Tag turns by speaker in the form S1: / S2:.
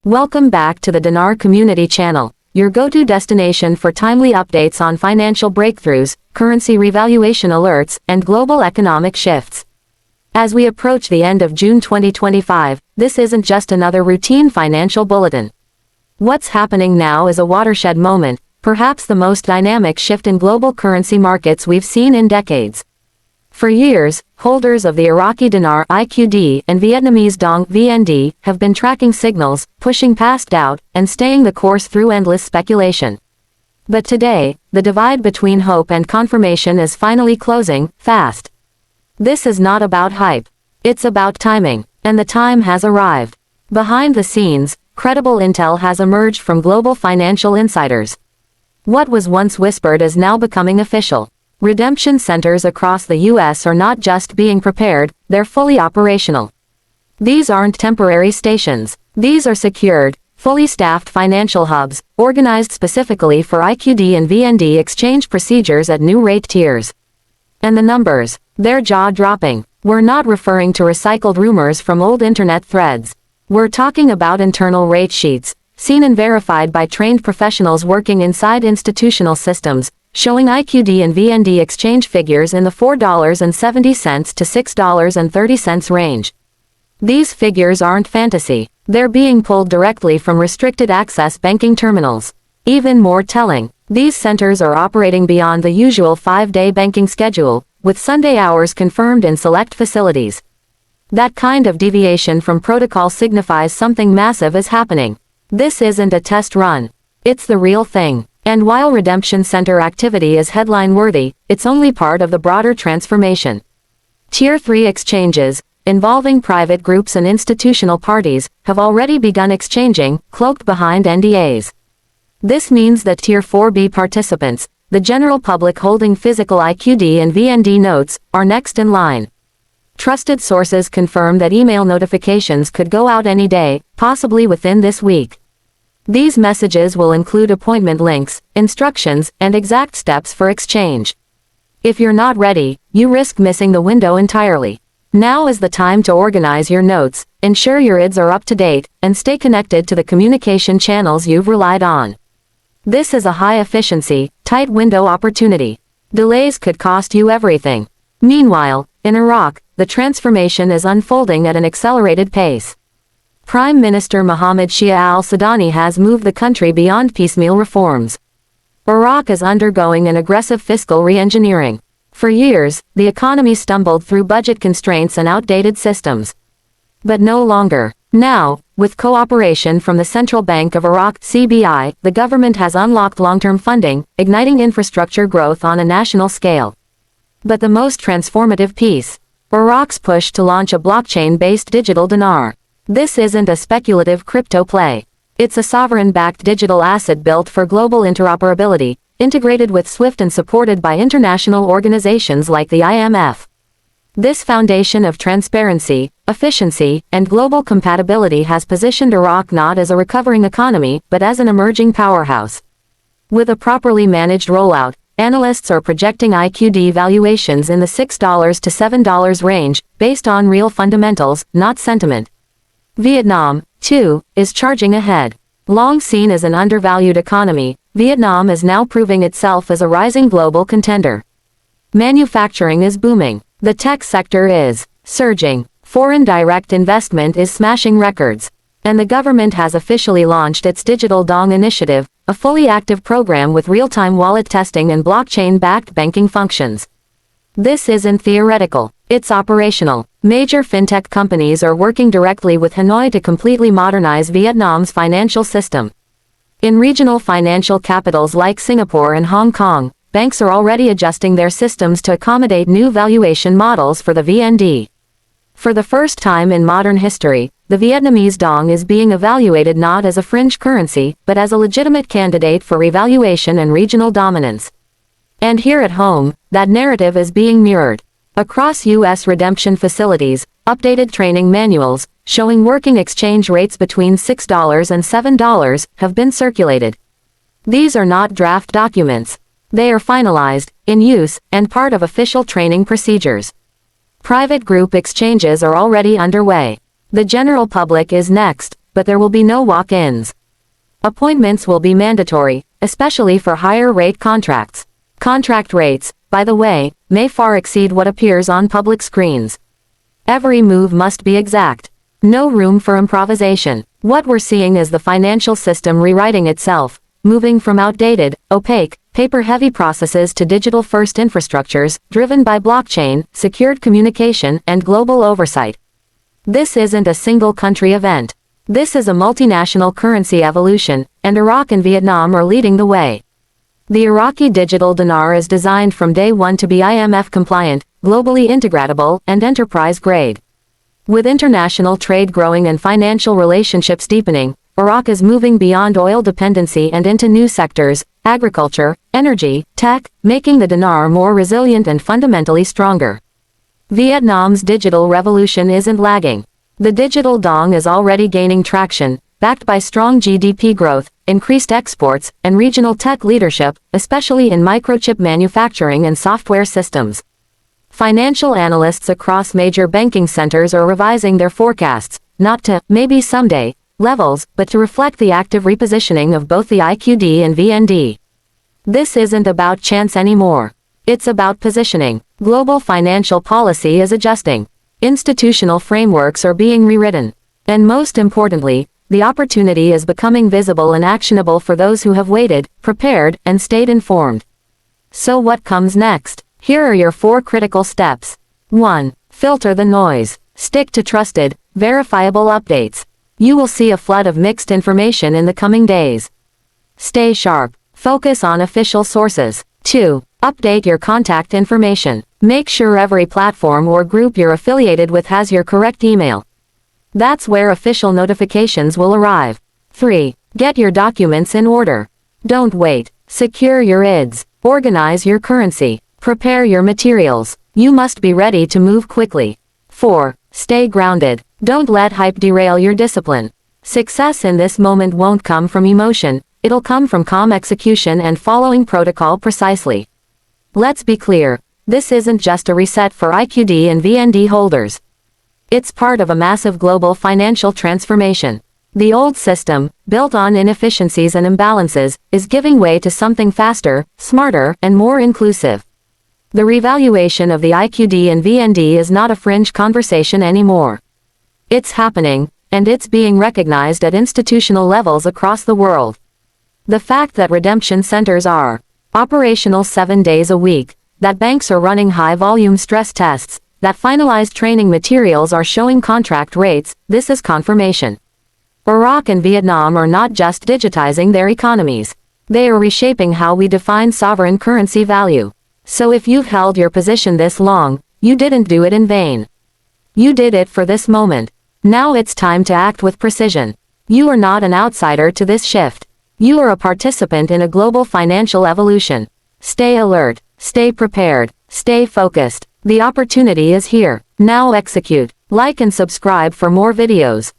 S1: Welcome back to the Dinar Community channel, your go-to destination for timely updates on financial breakthroughs, currency revaluation alerts, and global economic shifts. As we approach the end of June 2025, this isn't just another routine financial bulletin. What's happening now is a watershed moment, perhaps the most dynamic shift in global currency markets we've seen in decades. For years, holders of the Iraqi dinar IQD and Vietnamese dong VND have been tracking signals, pushing past doubt, and staying the course through endless speculation. But today, the divide between hope and confirmation is finally closing, fast. This is not about hype. It's about timing, and the time has arrived. Behind the scenes, credible intel has emerged from global financial insiders. What was once whispered is now becoming official. Redemption centers across the U.S. are not just being prepared, they're fully operational. These aren't temporary stations. These are secured, fully staffed financial hubs, organized specifically for IQD and VND exchange procedures at new rate tiers. And the numbers, they're jaw-dropping. We're not referring to recycled rumors from old internet threads. We're talking about internal rate sheets, seen and verified by trained professionals working inside institutional systems, showing IQD and VND exchange figures in the $4.70 to $6.30 range. These figures aren't fantasy. They're being pulled directly from restricted access banking terminals. Even more telling, these centers are operating beyond the usual 5-day banking schedule, with Sunday hours confirmed in select facilities. That kind of deviation from protocol signifies something massive is happening. This isn't a test run. It's the real thing. And while redemption center activity is headline-worthy, it's only part of the broader transformation. Tier 3 exchanges, involving private groups and institutional parties, have already begun exchanging, cloaked behind NDAs. This means that Tier 4B participants, the general public holding physical IQD and VND notes, are next in line. Trusted sources confirm that email notifications could go out any day, possibly within this week. These messages will include appointment links, instructions, and exact steps for exchange. If you're not ready, you risk missing the window entirely. Now is the time to organize your notes, ensure your IDs are up to date, and stay connected to the communication channels you've relied on. This is a high-efficiency, tight window opportunity. Delays could cost you everything. Meanwhile, in Iraq, the transformation is unfolding at an accelerated pace. Prime Minister Mohammed Shia al-Sudani has moved the country beyond piecemeal reforms. Iraq is undergoing an aggressive fiscal re-engineering. For years, the economy stumbled through budget constraints and outdated systems. But no longer. Now, with cooperation from the Central Bank of Iraq (CBI), the government has unlocked long-term funding, igniting infrastructure growth on a national scale. But the most transformative piece: Iraq's push to launch a blockchain-based digital dinar. This isn't a speculative crypto play. It's a sovereign-backed digital asset built for global interoperability, integrated with SWIFT and supported by international organizations like the IMF. This foundation of transparency, efficiency, and global compatibility has positioned Iraq not as a recovering economy, but as an emerging powerhouse. With a properly managed rollout, analysts are projecting IQD valuations in the $6 to $7 range, based on real fundamentals, not sentiment. Vietnam, too, is charging ahead. Long seen as an undervalued economy, Vietnam is now proving itself as a rising global contender. Manufacturing is booming. The tech sector is surging. Foreign direct investment is smashing records. And the government has officially launched its Digital Dong initiative, a fully active program with real-time wallet testing and blockchain-backed banking functions. This isn't theoretical. It's operational. Major fintech companies are working directly with Hanoi to completely modernize Vietnam's financial system. In regional financial capitals like Singapore and Hong Kong, banks are already adjusting their systems to accommodate new valuation models for the VND. For the first time in modern history, the Vietnamese dong is being evaluated not as a fringe currency, but as a legitimate candidate for revaluation and regional dominance. And here at home, that narrative is being mirrored. Across U.S. redemption facilities, updated training manuals, showing working exchange rates between $6 and $7, have been circulated. These are not draft documents. They are finalized, in use, and part of official training procedures. Private group exchanges are already underway. The general public is next. but there will be no walk-ins. Appointments will be mandatory, especially for higher rate contracts. Contract rates, by the way, may far exceed what appears on public screens. Every move must be exact. No room for improvisation. What we're seeing is the financial system rewriting itself, moving from outdated, opaque, paper-heavy processes to digital-first infrastructures, driven by blockchain, secured communication, and global oversight. This isn't a single-country event. This is a multinational currency evolution, and Iraq and Vietnam are leading the way. The Iraqi digital dinar is designed from day one to be IMF-compliant, globally integratable, and enterprise-grade. With international trade growing and financial relationships deepening, Iraq is moving beyond oil dependency and into new sectors, agriculture, energy, tech, making the dinar more resilient and fundamentally stronger. Vietnam's digital revolution isn't lagging. The digital dong is already gaining traction, backed by strong GDP growth, increased exports, and regional tech leadership, especially in microchip manufacturing and software systems. Financial analysts across major banking centers are revising their forecasts, not to maybe someday levels, but to reflect the active repositioning of both the IQD and VND. This isn't about chance anymore. It's about positioning. Global financial policy is adjusting. Institutional frameworks are being rewritten. And most importantly, the opportunity is becoming visible and actionable for those who have waited, prepared, and stayed informed. So what comes next? Here are your 4 critical steps. 1. Filter the noise. Stick to trusted, verifiable updates. You will see a flood of mixed information in the coming days. Stay sharp. Focus on official sources. 2. Update your contact information. Make sure every platform or group you're affiliated with has your correct email. That's where official notifications will arrive. 3. Get your documents in order. Don't wait. Secure your IDs. Organize your currency. Prepare your materials. You must be ready to move quickly. 4. Stay grounded. Don't let hype derail your discipline. Success in this moment won't come from emotion, it'll come from calm execution and following protocol precisely. Let's be clear, this isn't just a reset for IQD and VND holders. It's part of a massive global financial transformation. The old system, built on inefficiencies and imbalances, is giving way to something faster, smarter, and more inclusive. The revaluation of the IQD and VND is not a fringe conversation anymore. It's happening, and it's being recognized at institutional levels across the world. The fact that redemption centers are operational 7 days a week, that banks are running high-volume stress tests, that finalized training materials are showing contract rates, this is confirmation. Iraq and Vietnam are not just digitizing their economies. They are reshaping how we define sovereign currency value. So if you've held your position this long, you didn't do it in vain. You did it for this moment. Now it's time to act with precision. You are not an outsider to this shift. You are a participant in a global financial evolution. Stay alert, stay prepared, stay focused. The opportunity is here. Now execute. Like and subscribe for more videos.